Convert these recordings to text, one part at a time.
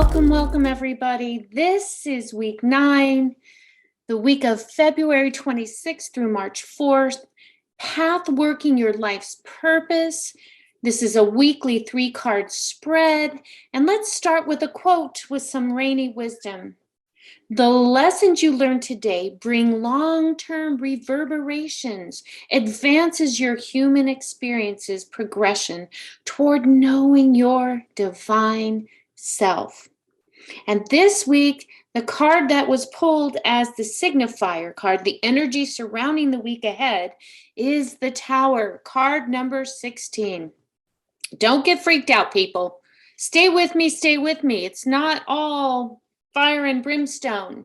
Welcome everybody. This is week 9, the week of February 26th through March 4th. Pathworking your life's purpose. This is a weekly 3-card spread. And let's start with a quote with some Rainey Wisdom. The lessons you learn today bring long-term reverberations, advances your human experiences progression toward knowing your divine self. And this week, the card that was pulled as the signifier card, the energy surrounding the week ahead, is the Tower, card number 16. Don't get freaked out, people. Stay with me, stay with me. It's not all fire and brimstone.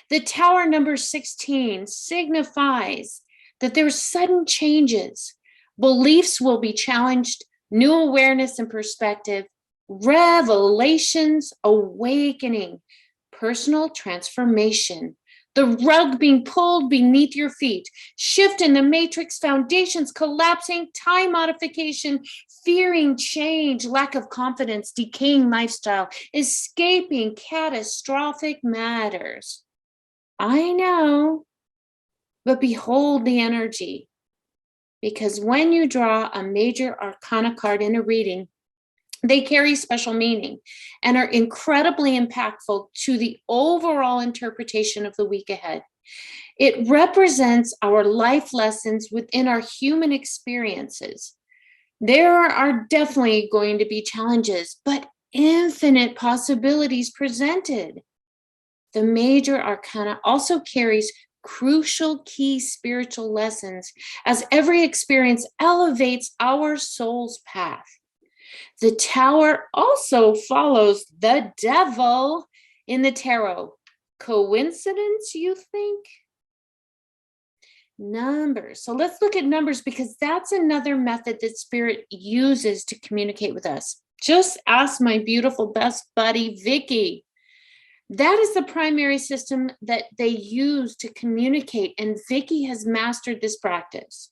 The Tower number 16 signifies that there's sudden changes. Beliefs will be challenged, new awareness and perspective, revelations, awakening, personal transformation, the rug being pulled beneath your feet, shift in the matrix, foundations collapsing, time modification, fearing change, lack of confidence, decaying lifestyle, escaping catastrophic matters. I know, but behold the energy, because when you draw a major arcana card in a reading, they carry special meaning and are incredibly impactful to the overall interpretation of the week ahead. It represents our life lessons within our human experiences. There are definitely going to be challenges, but infinite possibilities presented. The major arcana also carries crucial key spiritual lessons as every experience elevates our soul's path. The Tower also follows the devil in the tarot. Coincidence, you think? Numbers. So let's look at numbers because that's another method that Spirit uses to communicate with us. Just ask my beautiful best buddy, Vicky. That is the primary system that they use to communicate, and Vicky has mastered this practice.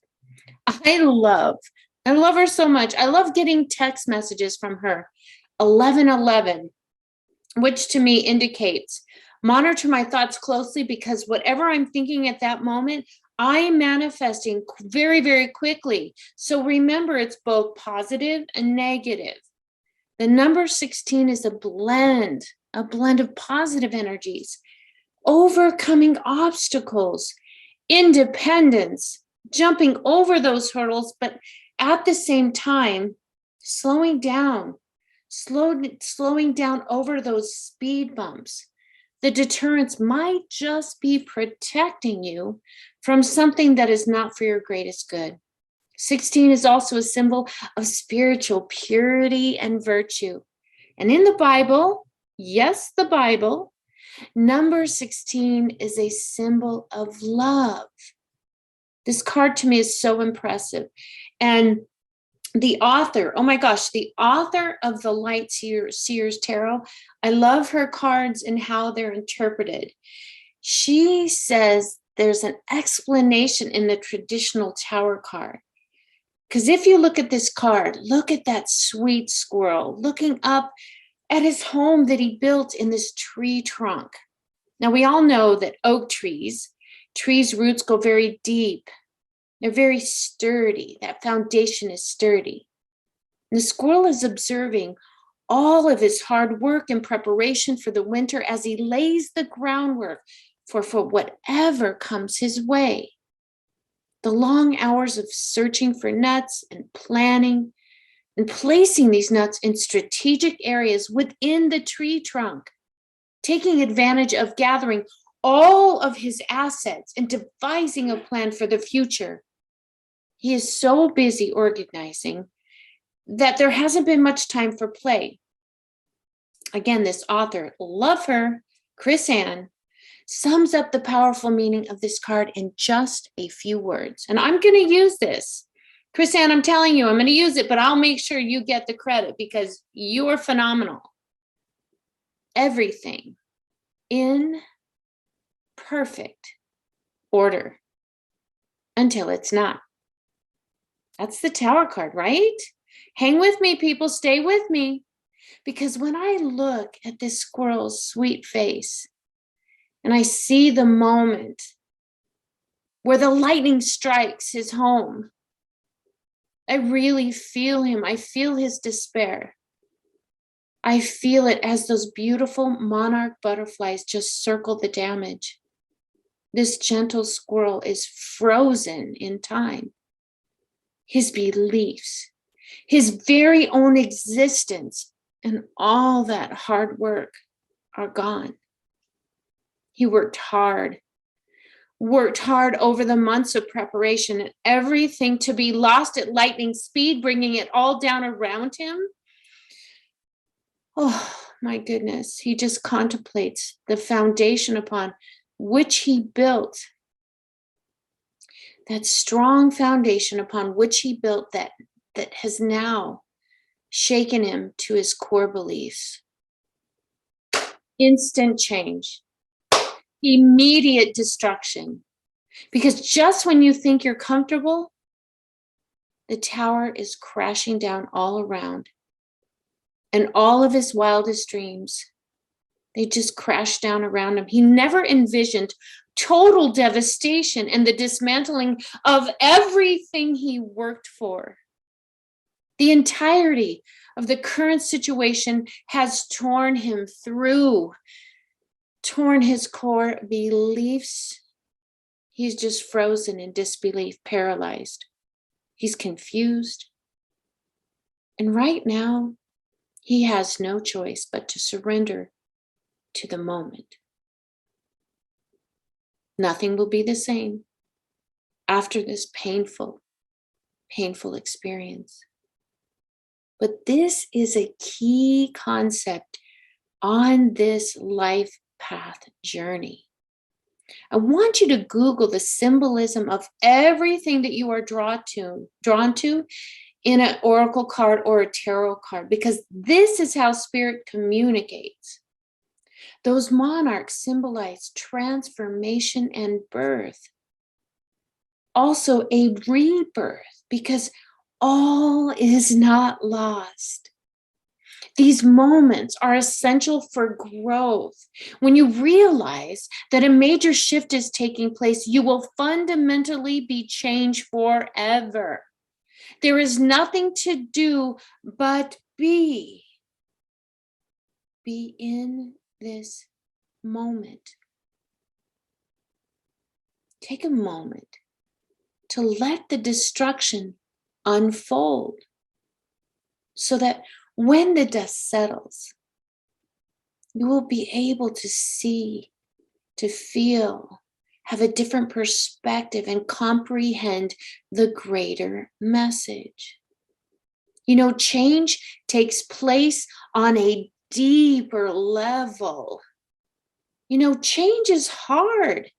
I love her so much. I love getting text messages from her. 1111, which to me indicates, monitor my thoughts closely because whatever I'm thinking at that moment, I'm manifesting very, very quickly. So remember, it's both positive and negative. The number 16 is a blend of positive energies, overcoming obstacles, independence, jumping over those hurdles, but at the same time, slowing down over those speed bumps. The deterrence might just be protecting you from something that is not for your greatest good. 16 is also a symbol of spiritual purity and virtue. And in the Bible, yes, the Bible, number 16 is a symbol of love. This card to me is so impressive. And the author, oh my gosh, the author of the Light Seers Tarot, I love her cards and how they're interpreted. She says there's an explanation in the traditional Tower card. Because if you look at this card, look at that sweet squirrel looking up at his home that he built in this tree trunk. Now, we all know that oak trees' roots go very deep. They're very sturdy. That foundation is sturdy. And the squirrel is observing all of his hard work and preparation for the winter as he lays the groundwork for whatever comes his way. The long hours of searching for nuts and planning and placing these nuts in strategic areas within the tree trunk, taking advantage of gathering all of his assets and devising a plan for the future. He is so busy organizing that there hasn't been much time for play. Again, this author, love her, Chris Ann, sums up the powerful meaning of this card in just a few words. And I'm going to use this. Chris Ann, I'm telling you, I'm going to use it, but I'll make sure you get the credit because you are phenomenal. Everything in perfect order until it's not. That's the Tower card, right? Hang with me, people. Stay with me. Because when I look at this squirrel's sweet face and I see the moment where the lightning strikes his home, I really feel him. I feel his despair. I feel it as those beautiful monarch butterflies just circle the damage. This gentle squirrel is frozen in time. His beliefs, his very own existence, and all that hard work are gone. He worked hard over the months of preparation and everything to be lost at lightning speed, bringing it all down around him. Oh my goodness, he just contemplates the foundation upon which he built, that strong foundation upon which he built that has now shaken him to his core beliefs. Instant change, immediate destruction. Because just when you think you're comfortable, the tower is crashing down all around. And all of his wildest dreams, they just crash down around him. He never envisioned total devastation and the dismantling of everything he worked for. The entirety of the current situation has torn him through, torn his core beliefs. He's just frozen in disbelief, paralyzed. He's confused. And right now, he has no choice but to surrender to the moment. Nothing will be the same after this painful experience. But this is a key concept on this life path journey. I want you to Google the symbolism of everything that you are drawn to in an oracle card or a tarot card, because this is how spirit communicates. Those monarchs symbolize transformation and birth. Also a rebirth, because all is not lost. These moments are essential for growth. When you realize that a major shift is taking place, you will fundamentally be changed forever. There is nothing to do but be. Be in this moment. Take a moment to let the destruction unfold so that when the dust settles, you will be able to see, to feel, have a different perspective and comprehend the greater message. You know, change takes place on a deeper level. You know, change is hard.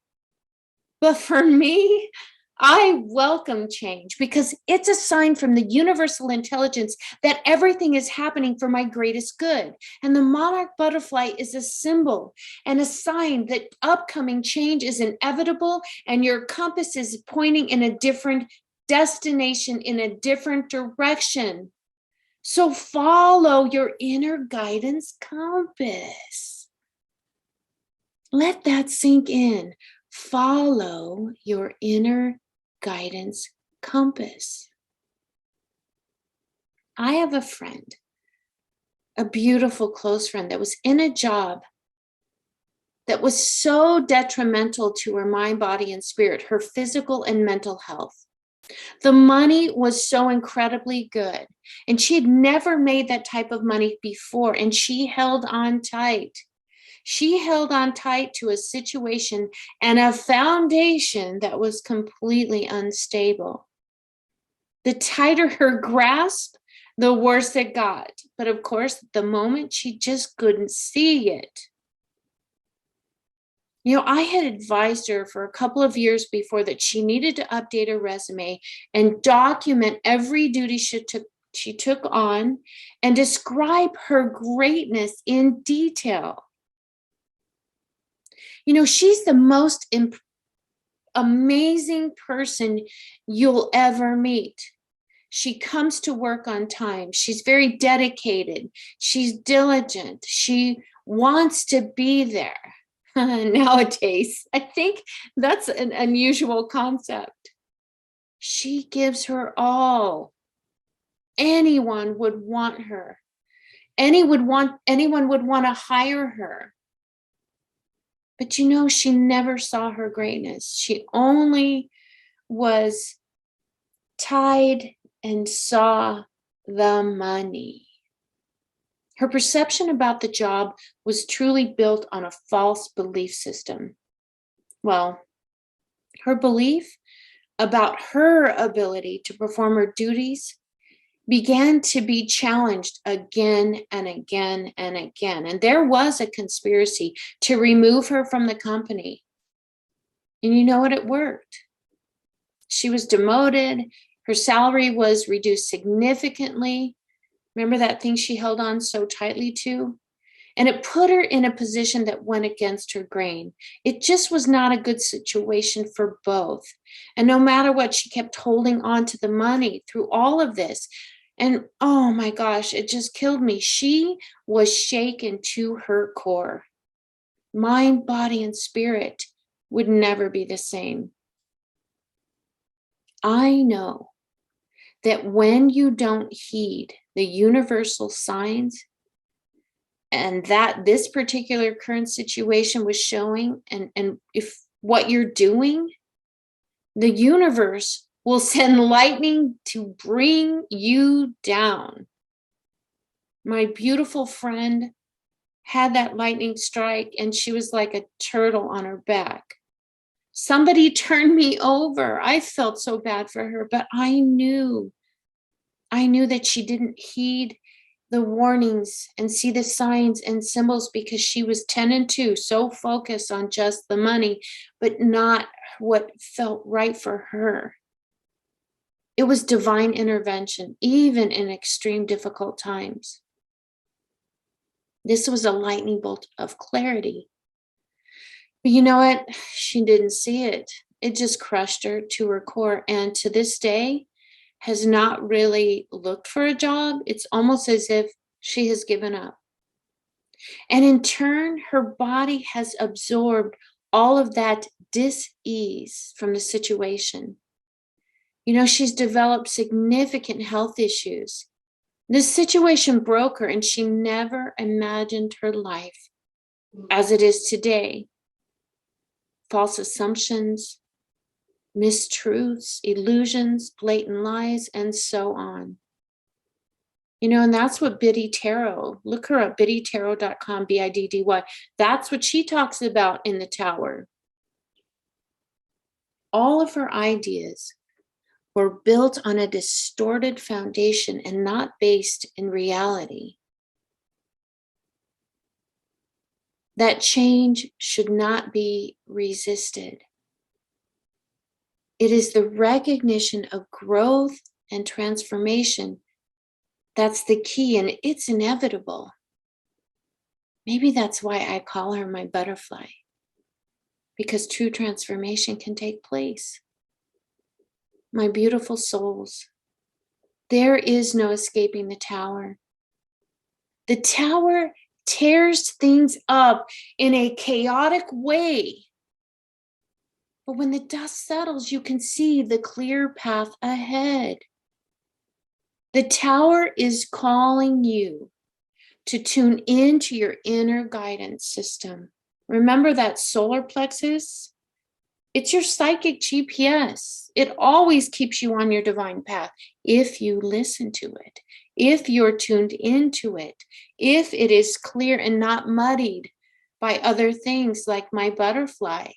But for me, I welcome change because it's a sign from the universal intelligence that everything is happening for my greatest good. And the monarch butterfly is a symbol and a sign that upcoming change is inevitable and your compass is pointing in a different destination, in a different direction. So follow your inner guidance compass. Let that sink in. Follow your inner guidance compass. I have a friend, a beautiful close friend that was in a job that was so detrimental to her mind, body, and spirit, her physical and mental health. The money was so incredibly good, and she had never made that type of money before, and she held on tight. She held on tight to a situation and a foundation that was completely unstable. The tighter her grasp, the worse it got. But of course, at the moment, she just couldn't see it. I had advised her for a couple of years before that she needed to update her resume and document every duty she took on and describe her greatness in detail. She's the most amazing person you'll ever meet. She comes to work on time. She's very dedicated. She's diligent. She wants to be there. Nowadays, I think that's an unusual concept. She gives her all. Anyone would want her. Anyone would want to hire her. But she never saw her greatness. She only was tied and saw the money. Her perception about the job was truly built on a false belief system. Well, her belief about her ability to perform her duties began to be challenged again and again and again. And there was a conspiracy to remove her from the company. And you know what? It worked. She was demoted. Her salary was reduced significantly. Remember that thing she held on so tightly to? And it put her in a position that went against her grain. It just was not a good situation for both. And no matter what, she kept holding on to the money through all of this. And oh my gosh, it just killed me. She was shaken to her core. Mind, body, and spirit would never be the same. I know that when you don't heed the universal signs, and that this particular current situation was showing, and if what you're doing, the universe will send lightning to bring you down. My beautiful friend had that lightning strike, and she was like a turtle on her back. Somebody turned me over. I felt so bad for her, but I knew that she didn't heed the warnings and see the signs and symbols because she was 10 and 2, so focused on just the money, but not what felt right for her. It was divine intervention, even in extreme difficult times. This was a lightning bolt of clarity. But you know what? She didn't see it. It just crushed her to her core. And to this day, has not really looked for a job. It's almost as if she has given up. And in turn, her body has absorbed all of that dis-ease from the situation. She's developed significant health issues. This situation broke her, and she never imagined her life as it is today. False assumptions, mistruths, illusions, blatant lies, and so on. And that's what Biddy Tarot, look her up, biddytarot.com, BIDDY. That's what she talks about in the Tower. All of her ideas were built on a distorted foundation and not based in reality. That change should not be resisted. It is the recognition of growth and transformation that's the key, and it's inevitable. Maybe that's why I call her my butterfly, because true transformation can take place. My beautiful souls, there is no escaping the Tower. The Tower tears things up in a chaotic way. But when the dust settles, you can see the clear path ahead. The Tower is calling you to tune into your inner guidance system. Remember that solar plexus? It's your psychic GPS. It always keeps you on your divine path if you listen to it, if you're tuned into it, if it is clear and not muddied by other things like my butterfly.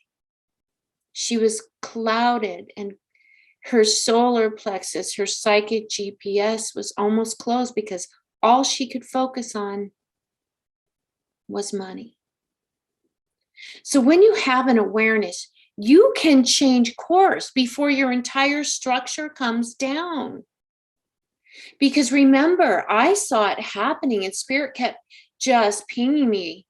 She was clouded, and her solar plexus, her psychic GPS was almost closed because all she could focus on was money. So when you have an awareness, you can change course before your entire structure comes down. Because remember, I saw it happening and Spirit kept just pinging me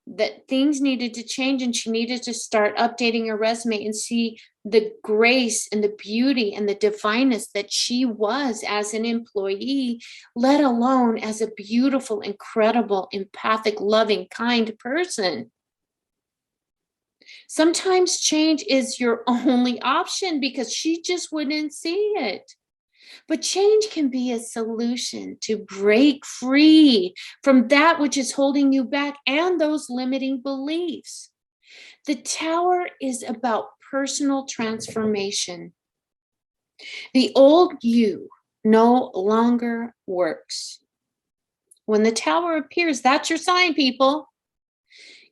that things needed to change, and she needed to start updating her resume and see the grace and the beauty and the divineness that she was as an employee, let alone as a beautiful, incredible, empathic, loving, kind person. Sometimes change is your only option because she just wouldn't see it. But change can be a solution to break free from that which is holding you back and those limiting beliefs. The tower is about personal transformation. The old you no longer works. When the tower appears, that's your sign, people.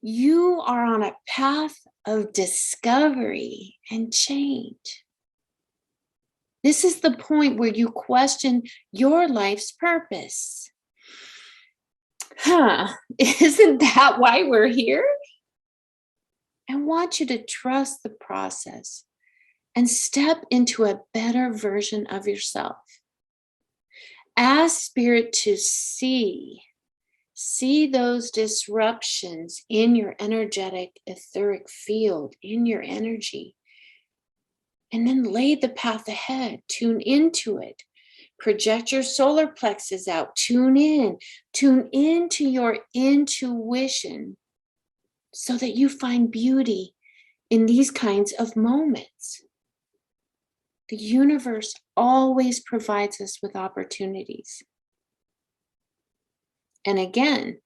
You are on a path of discovery and change. This is the point where you question your life's purpose. Isn't that why we're here? I want you to trust the process and step into a better version of yourself. Ask Spirit to see those disruptions in your energetic, etheric field, in your energy. And then lay the path ahead, tune into it, project your solar plexus out, tune into your intuition so that you find beauty in these kinds of moments. The universe always provides us with opportunities. And again,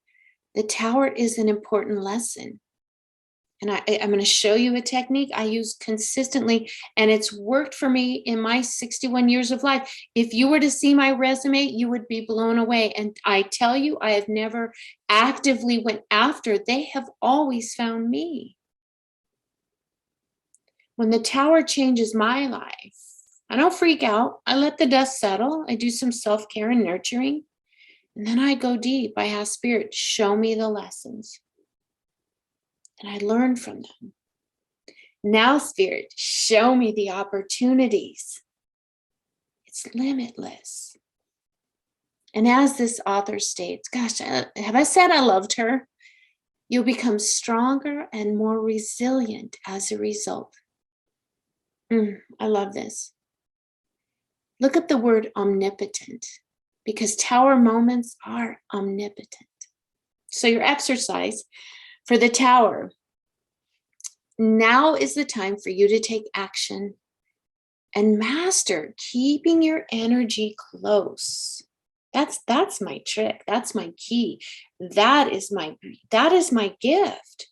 the tower is an important lesson. And I'm going to show you a technique I use consistently, and it's worked for me in my 61 years of life. If you were to see my resume, you would be blown away. And I tell you, I have never actively went after. They have always found me. When the tower changes my life, I don't freak out. I let the dust settle. I do some self-care and nurturing. And then I go deep. I ask Spirit, show me the lessons. And I learn from them. Now, Spirit, show me the opportunities. It's limitless. And as this author states, gosh, have I said I loved her? You'll become stronger and more resilient as a result. I love this. Look up the word omnipotent, because tower moments are omnipotent. So your exercise for the tower. Now is the time for you to take action and master keeping your energy close. That's my trick. That's my key. That is my gift.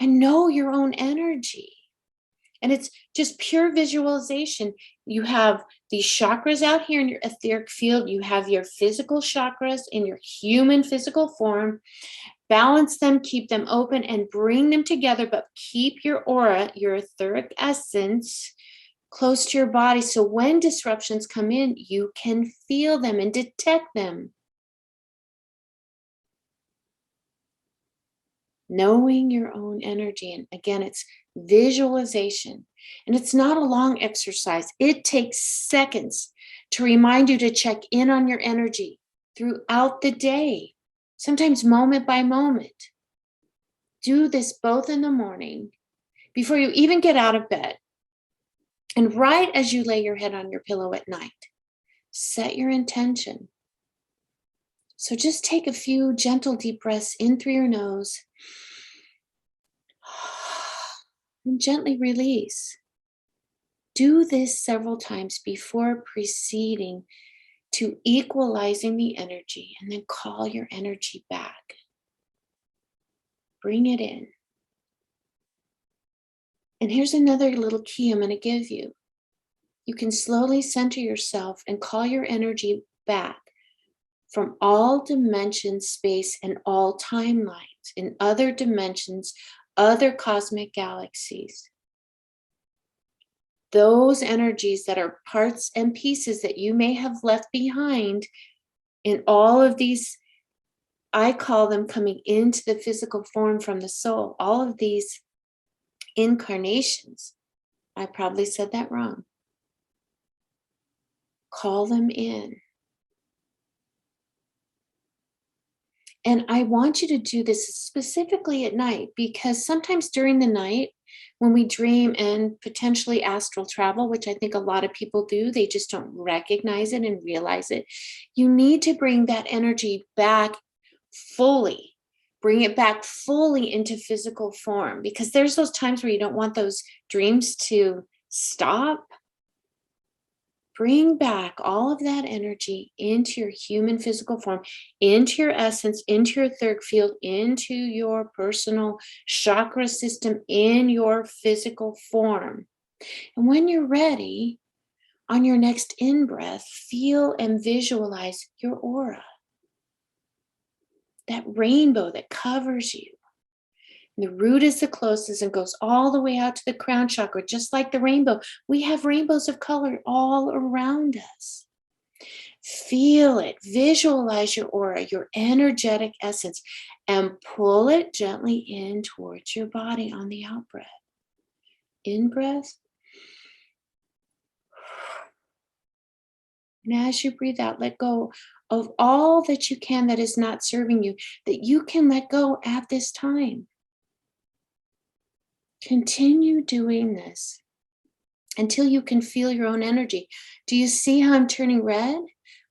And know your own energy. And it's just pure visualization. You have these chakras out here in your etheric field. You have your physical chakras in your human physical form. Balance them, keep them open, and bring them together, but keep your aura, your etheric essence, close to your body. So when disruptions come in, you can feel them and detect them. Knowing your own energy. And again, it's visualization. And it's not a long exercise. It takes seconds to remind you to check in on your energy throughout the day. Sometimes moment by moment. Do this both in the morning, before you even get out of bed, and right as you lay your head on your pillow at night. Set your intention. So just take a few gentle deep breaths in through your nose and gently release. Do this several times before proceeding to equalizing the energy, and then call your energy back. Bring it in. And here's another little key I'm going to give you. You can slowly center yourself and call your energy back from all dimensions, space, and all timelines in other dimensions, other cosmic galaxies. Those energies that are parts and pieces that you may have left behind in all of these, I call them coming into the physical form from the soul, all of these incarnations. I probably said that wrong. Call them in. And I want you to do this specifically at night, because sometimes during the night, when we dream and potentially astral travel, which I think a lot of people do, they just don't recognize it and realize it. You need to bring that energy back fully. Bring it back fully into physical form, because there's those times where you don't want those dreams to stop. Bring back all of that energy into your human physical form, into your essence, into your third field, into your personal chakra system in your physical form. And when you're ready, on your next in-breath, feel and visualize your aura. That rainbow that covers you. The root is the closest and goes all the way out to the crown chakra, just like the rainbow. We have rainbows of color all around us. Feel it, visualize your aura, your energetic essence, and pull it gently in towards your body on the out breath. In breath. And as you breathe out, let go of all that you can that is not serving you, that you can let go at this time. Continue doing this until you can feel your own energy. Do you see how I'm turning red?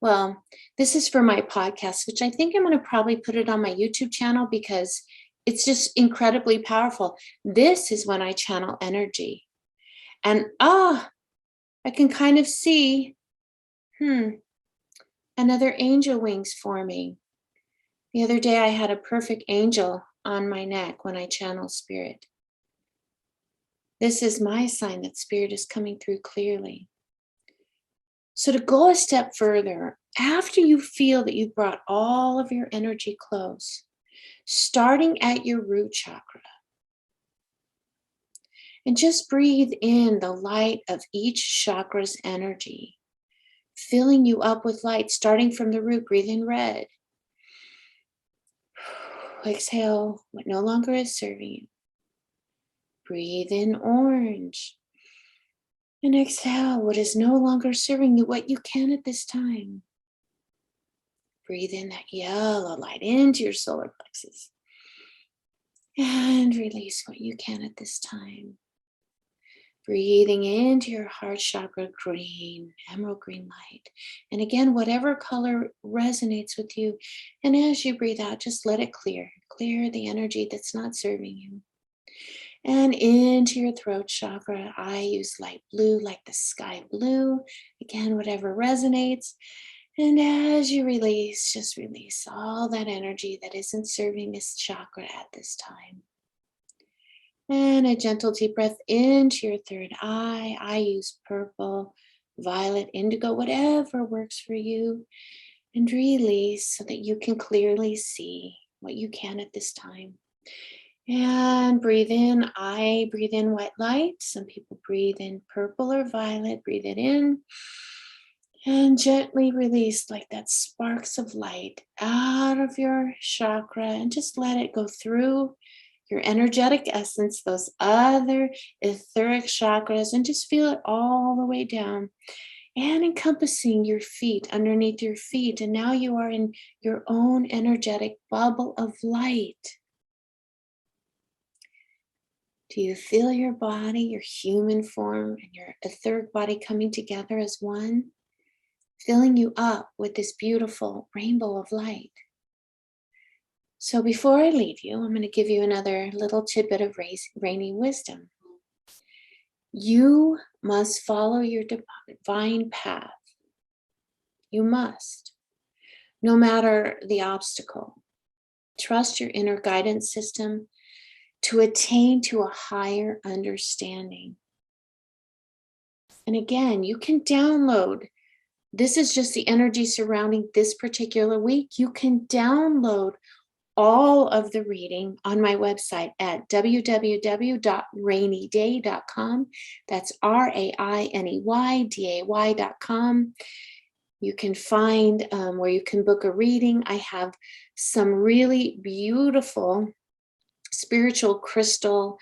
Well, this is for my podcast, which I think I'm going to probably put it on my YouTube channel, because it's just incredibly powerful. This is when I channel energy. And I can kind of see another angel wings forming. The other day I had a perfect angel on my neck when I channel spirit. This is my sign that spirit is coming through clearly. So to go a step further, after you feel that you've brought all of your energy close, starting at your root chakra, and just breathe in the light of each chakra's energy, filling you up with light, starting from the root. Breathe in red. Exhale what no longer is serving you. Breathe in orange. And exhale what is no longer serving you, what you can at this time. Breathe in that yellow light into your solar plexus. And release what you can at this time. Breathing into your heart chakra, green, emerald green light. And again, whatever color resonates with you. And as you breathe out, just let it clear. Clear the energy that's not serving you. And into your throat chakra, I use light blue, like the sky blue. Again, whatever resonates. And as you release, just release all that energy that isn't serving this chakra at this time. And a gentle deep breath into your third eye. I use purple, violet, indigo, whatever works for you. And release so that you can clearly see what you can at this time. And breathe in. I breathe in white light. Some people breathe in purple or violet. Breathe it in. And gently release like that sparks of light out of your chakra, and just let it go through your energetic essence, those other etheric chakras, and just feel it all the way down and encompassing your feet, underneath your feet. And now you are in your own energetic bubble of light. Do you feel your body, your human form, and your etheric body coming together as one? Filling you up with this beautiful rainbow of light. So before I leave you, I'm going to give you another little tidbit of Rainey Wisdom. You must follow your divine path. You must. No matter the obstacle. Trust your inner guidance system. to attain to a higher understanding. And again, you can download. This is just the energy surrounding this particular week. You can download all of the reading on my website at www.raineyday.com. That's RAINEYDAY.com. You can find where you can book a reading. I have some really beautiful spiritual crystal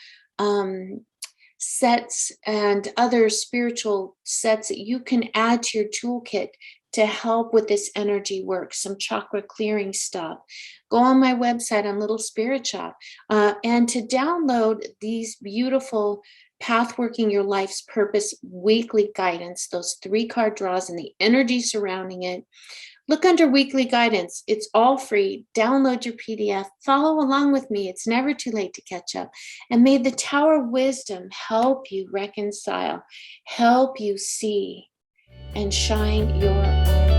sets and other spiritual sets that you can add to your toolkit to help with this energy work, some chakra clearing stuff. Go on my website on Little Spirit Shop and to download these beautiful Pathworking Your Life's Purpose weekly guidance, those 3-card draws and the energy surrounding it. Look under weekly guidance. It's all free. Download your PDF. Follow along with me. It's never too late to catch up. And may the Tower of Wisdom help you reconcile, help you see, and shine your own